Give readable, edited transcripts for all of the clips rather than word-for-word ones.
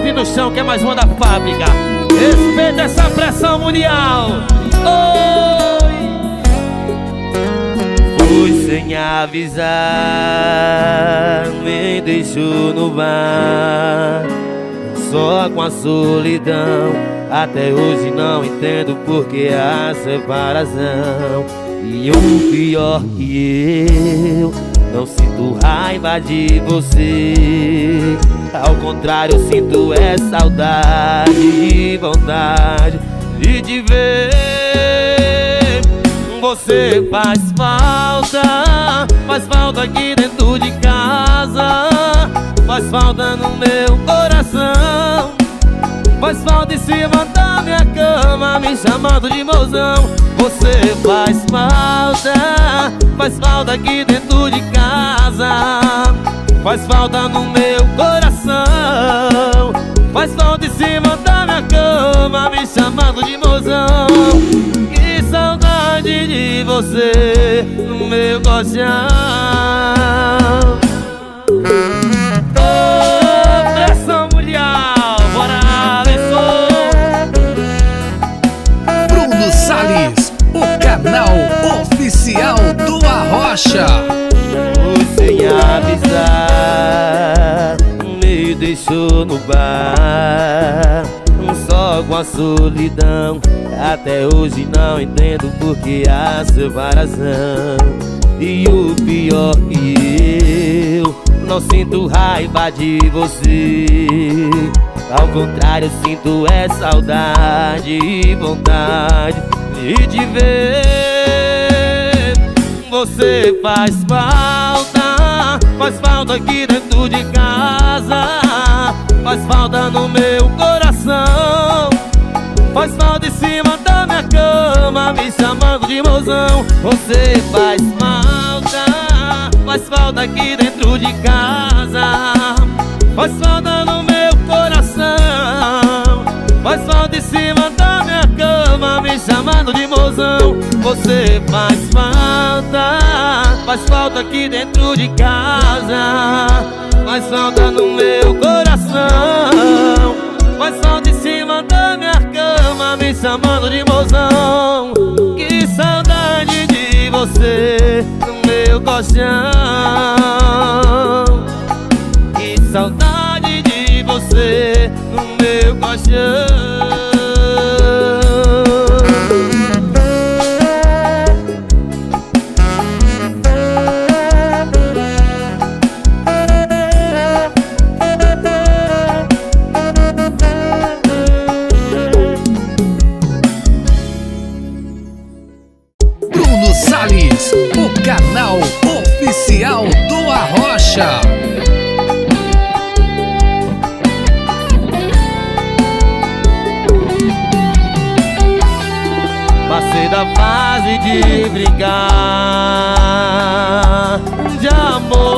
livre no chão, que é mais uma da fábrica. Respeita essa pressão mundial. Oi! Foi sem avisar, me deixou no bar, só com a solidão. Até hoje não entendo por que a separação. E o pior que eu não sinto raiva de você, ao contrário, eu sinto saudade e vontade de te ver. Você faz falta aqui dentro de casa, faz falta no meu coração, faz falta em cima da minha cama, me chamando de mozão. Você faz falta aqui dentro de casa, faz falta no meu coração, faz falta em cima da minha cama, me chamando de mozão. Que saudade de você no meu colchão. Pressão mundial, bora Bruno Salles, o canal oficial do Arrocha. Sem avisar, me deixou no bar, só com a solidão. Até hoje não entendo por que a separação. E o pior que eu não sinto raiva de você, ao contrário, eu sinto saudade e vontade de te ver. Você faz falta aqui dentro de casa, faz falta no meu coração, faz falta em cima da minha cama, me chamando de mozão. Você faz falta aqui dentro de casa, faz falta no meu coração, faz falta em cima da minha cama, me chamando de mozão. Você faz falta aqui dentro de casa, faz falta no meu coração, faz falta em cima da minha cama, me chamando de mozão. Que saudade de você no meu colchão. Que saudade de você no meu colchão. Salles, o canal oficial do Arrocha. Passei da fase de brincar de amor.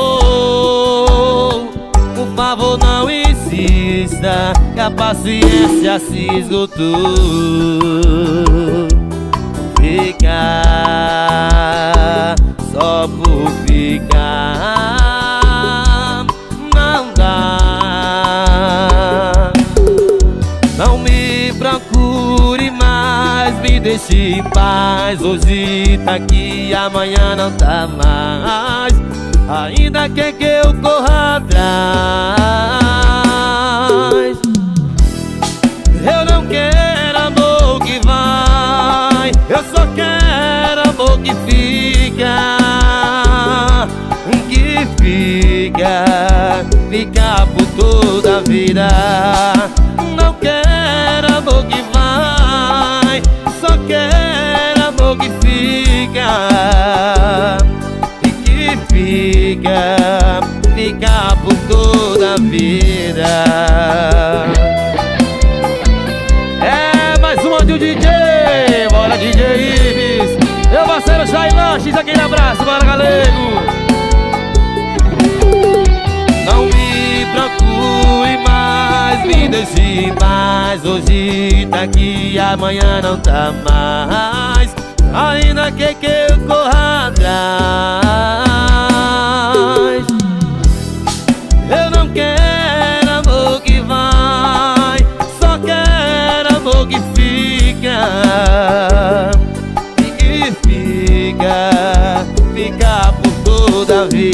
Por favor, não insista, que a paciência se esgotou. Ficar só por ficar não dá. Não me procure mais, me deixe em paz. Hoje tá aqui, amanhã não tá mais. Ainda quer que eu corra atrás. Eu não quero amor que vai, eu só quero amor que fica. Que fica por toda a vida. Não quero amor que vai, só quero amor que fica. E que fica por toda a vida. É mais uma de um DJ, bora DJ Ives. Meu parceiro Shailan, X, aquele abraço, bora galego. Não me procure mais, me deixe em paz. Hoje tá aqui, amanhã não tá mais. Ainda quer que eu corra atrás. Eu não quero amor que vai,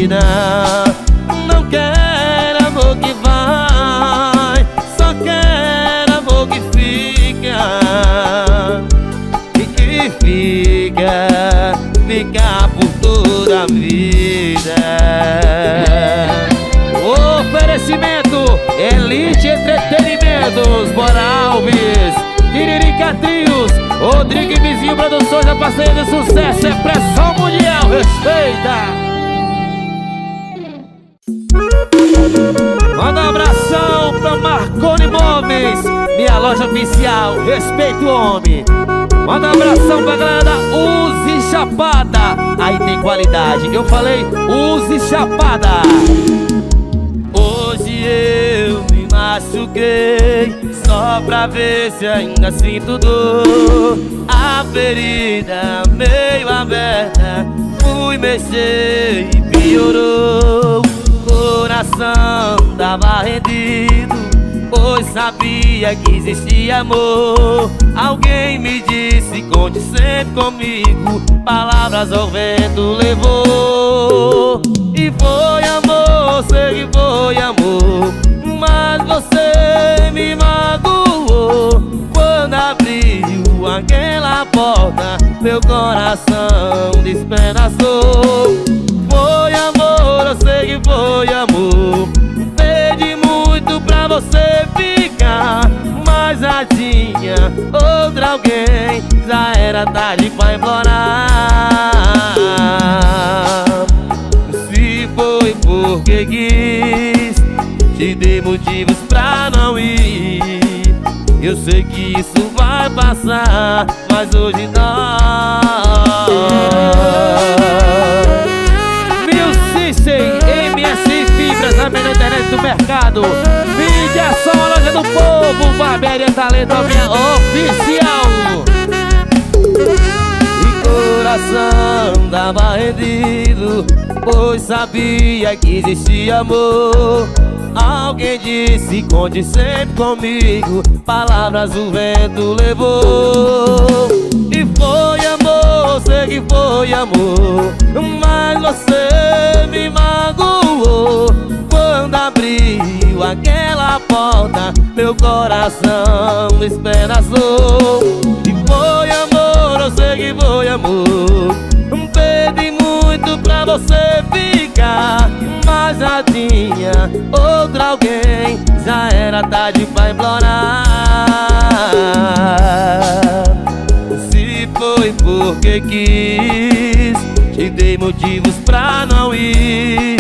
vida. Não quero amor que vai, só quero amor que fica. E que fica por toda a vida. Oferecimento Elite Entretenimentos, Bora Alves, Tiririca Trios, Rodrigo e Vizinho Produções, a parceria de sucesso é pressão mundial, respeita! Manda um abração pra Marconi Móveis, minha loja oficial, respeita o homem. Manda um abração pra galera da Use Chapada, aí tem qualidade, eu falei Use Chapada. Hoje eu me machuquei só pra ver se ainda sinto dor. A ferida meio aberta, fui mexer e piorou. Coração tava rendido, pois sabia que existia amor. Alguém me disse, conte sempre comigo, palavras ao vento levou. E foi amor, sei que foi amor, mas você me magoou. Quando abriu aquela porta, meu coração despedaçou. Foi amor, eu sei que foi amor, pedi muito pra você ficar, mas já tinha outra alguém, já era tarde pra implorar. Se foi porque quis, te dei motivos pra não ir. Eu sei que isso vai passar, mas hoje dói. MS Fibras, a melhor internet do mercado. Mídia só a loja do povo, Barbearia Talento, a minha oficial. E coração tava rendido, pois sabia que existia amor. Alguém disse, conte sempre comigo, palavras o vento levou. E foi amor, sei que foi amor, mas você me magoou. Quando abriu aquela porta, meu coração despedaçou. E foi amor, eu sei que foi amor, pedi muito pra você ficar, mas já tinha outra alguém, já era tarde pra implorar. Se foi porque quis, te dei motivos pra não ir.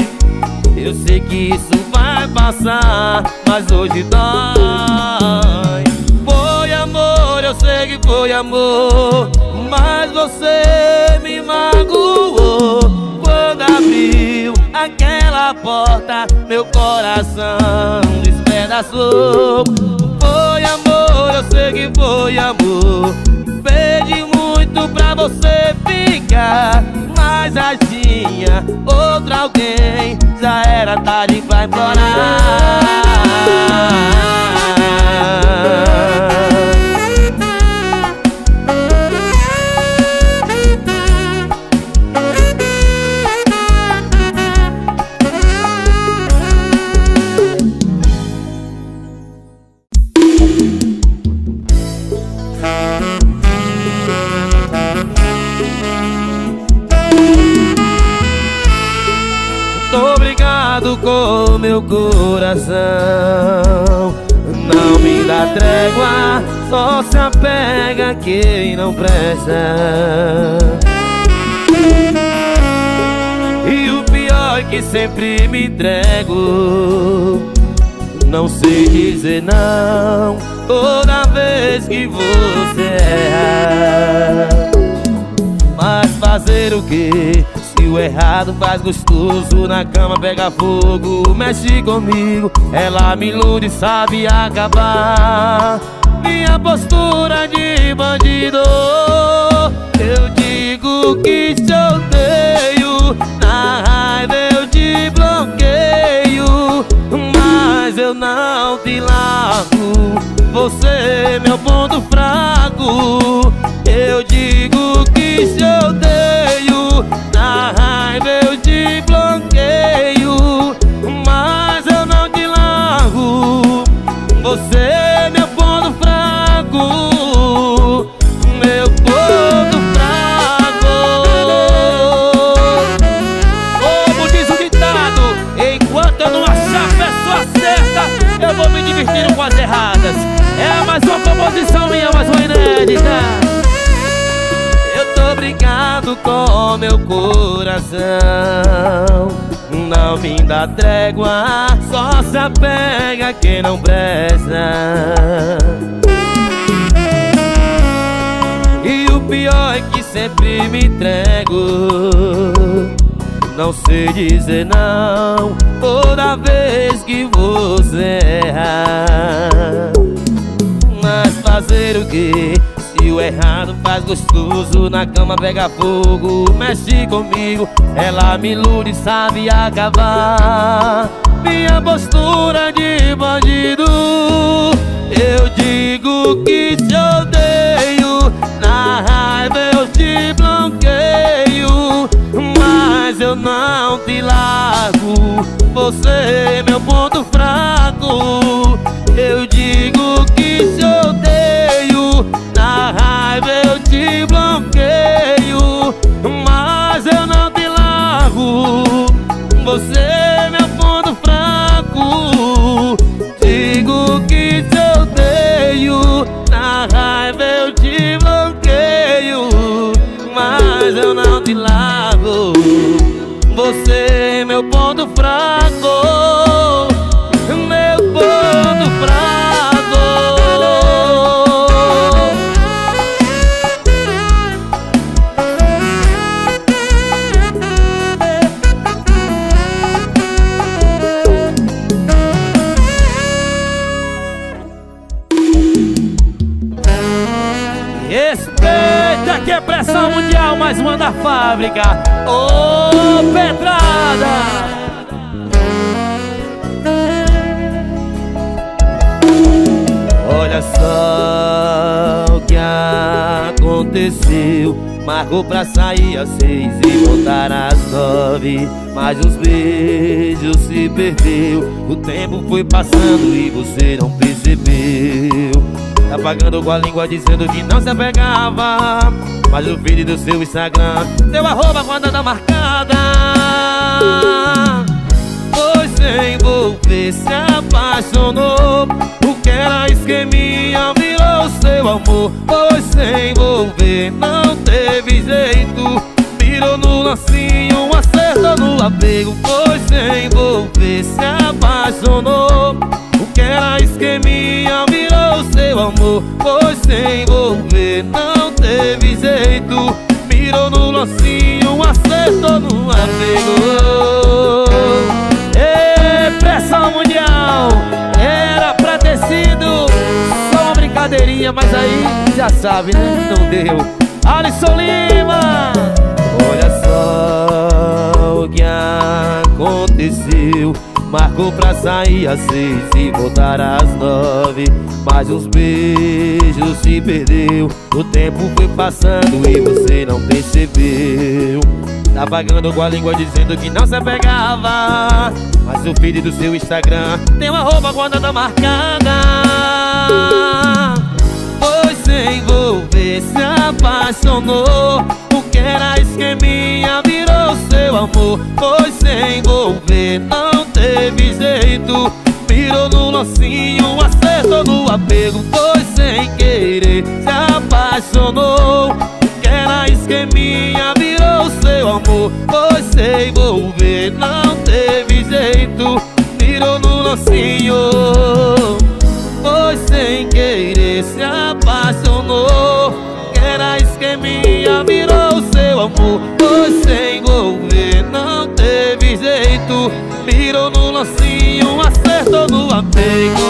Eu sei que isso vai passar, mas hoje dói. Foi amor, eu sei que foi amor, mas você me magoou. Quando abriu aquela porta, meu coração despedaçou. Foi amor, eu sei que foi amor, pedi muito pra você ficar, mas já tinha outra alguém, já era tarde pra implorar. Obrigado com meu coração, não me dá trégua, só se apega quem não presta. E o pior é que sempre me entrego, não sei dizer não toda vez que você erra. Mas fazer o quê? Se o errado faz gostoso, na cama pega fogo, mexe comigo, ela me ilude e sabe acabar. Minha postura de bandido, eu digo que te odeio, na raiva eu te bloqueio, mas eu não te largo, você é meu ponto fraco. Eu digo que te odeio, na raiva eu te bloqueio, Você, meu ponto fraco, meu ponto fraco. Como diz o ditado, enquanto eu não achar a pessoa certa, eu vou me divertindo com as erradas. É mais uma composição minha, mais uma inédita. Eu tô brigado com meu coração, não me dá trégua, só se apega quem não presta. E o pior é que sempre me entrego, não sei dizer não toda vez que você erra. Mas fazer o quê? Se o errado faz gostoso, na cama pega fogo, mexe comigo, ela me ilude e sabe acabar. Minha postura de bandido, eu digo que te odeio, na raiva eu te bloqueio, mas eu não te largo. Você é meu ponto fraco, eu digo que te odeio, na raiva eu te bloqueio, mas eu não te largo. Você é meu ponto fraco, digo que te odeio, na raiva eu te bloqueio, mas eu não te largo. Você é meu ponto fraco, meu ponto fraco. Respeita que é pressão mundial, mais uma da fábrica. Ô, pedrada! Olha só o que aconteceu. Marcou pra sair às 6 e voltar às 9, mas os beijos se perdeu. O tempo foi passando e você não percebeu. Tá pagando com a língua dizendo que não se apegava, mas o feed do seu Instagram, seu arroba com a data marcada. Foi sem envolver, se apaixonou, o que era esqueminha virou seu amor. Foi sem envolver, não teve jeito, virou no lacinho, acertou no apego. Foi sem envolver, se apaixonou, o que era esqueminha virou seu amor. Foi sem envolver, não teve jeito, virou no lacinho, acertou no apego. Ê, pressão mundial, era pra ter sido só uma brincadeirinha, mas aí já sabe, né? Não deu. Alisson Lima, olha só o que aconteceu. Marcou pra sair às 6 e voltar às 9, mas os beijos se perdeu. O tempo foi passando e você não percebeu. Tá pagando com a língua dizendo que não se apegava, mas o feed do seu Instagram tem uma roupa com a data marcada. Foi sem envolver, se apaixonou, o que era esqueminha virou seu amor. Foi sem envolver, não teve jeito, virou no lacinho, acertou no apego. Foi sem querer, se apaixonou, o que era esqueminha virou seu amor. Foi sem envolver, não teve jeito, virou no lacinho. Foi sem querer, se apaixonou, que era esqueminha virou seu amor. Foi sem envolver, não teve jeito, virou no lacinho, acertou no apego.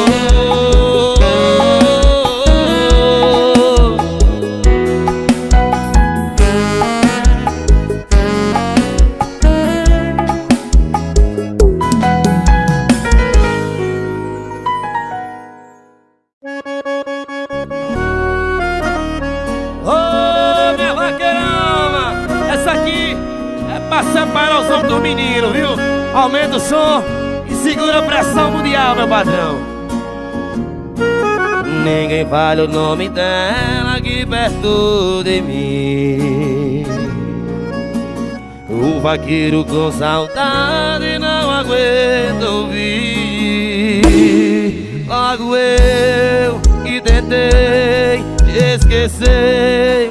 Separar o som do menino, viu? Aumenta o som e segura a pressão mundial, meu padrão. ninguém fala o nome dela aqui perto de mim. O vaqueiro com saudade não aguenta ouvir. Logo eu que tentei te esquecer,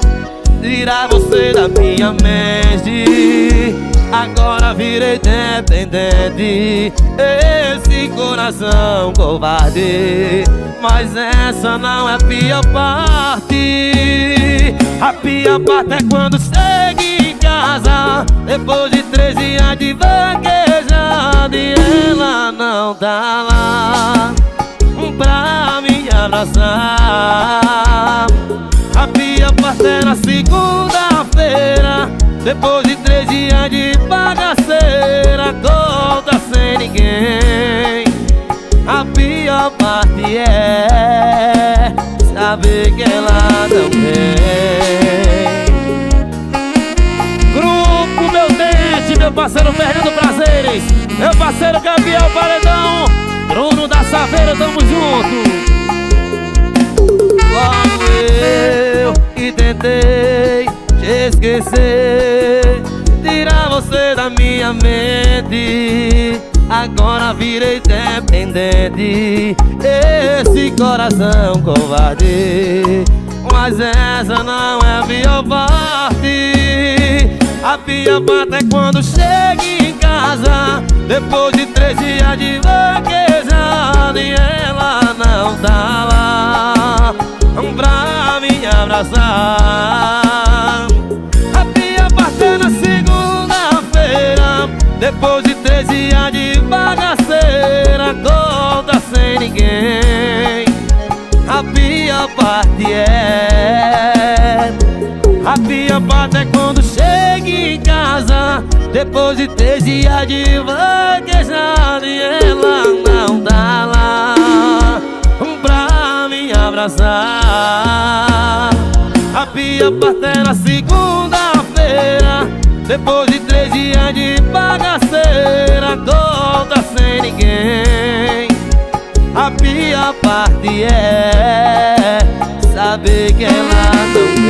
tirar você da minha mente, agora virei dependente. Esse coração covarde, mas essa não é a pior parte. A pior parte é quando chega em casa, depois de 13 anos de vaquejada, e ela não tá lá pra me abraçar. A pior parte é na segunda-feira, depois de 3 dias de bagaceira, conta sem ninguém. A pior parte é saber que ela não tem. Grupo Meu Dente, meu parceiro Fernando Prazeres, meu parceiro Gabriel Paredão, Bruno da Saveira, tamo junto. Logo eu que tentei te esquecer, tirar você da minha mente, agora virei dependente. Esse coração covarde, mas essa não é a pior parte. A pior parte é quando chega em casa, depois de 3 dias de vaquejada, e ela não tá lá pra me abraçar. A pior parte é na segunda-feira, depois de 3 dias de bagaceira, conta sem ninguém. A pior parte é, a pior parte é quando chega em casa, depois de 3 dias de vaquejada, e ela não tá lá pra me abraçar. A pior parte é na segunda-feira, depois de 3 dias de bagaceira, conta sem ninguém. A pior parte é saber que ela não tem.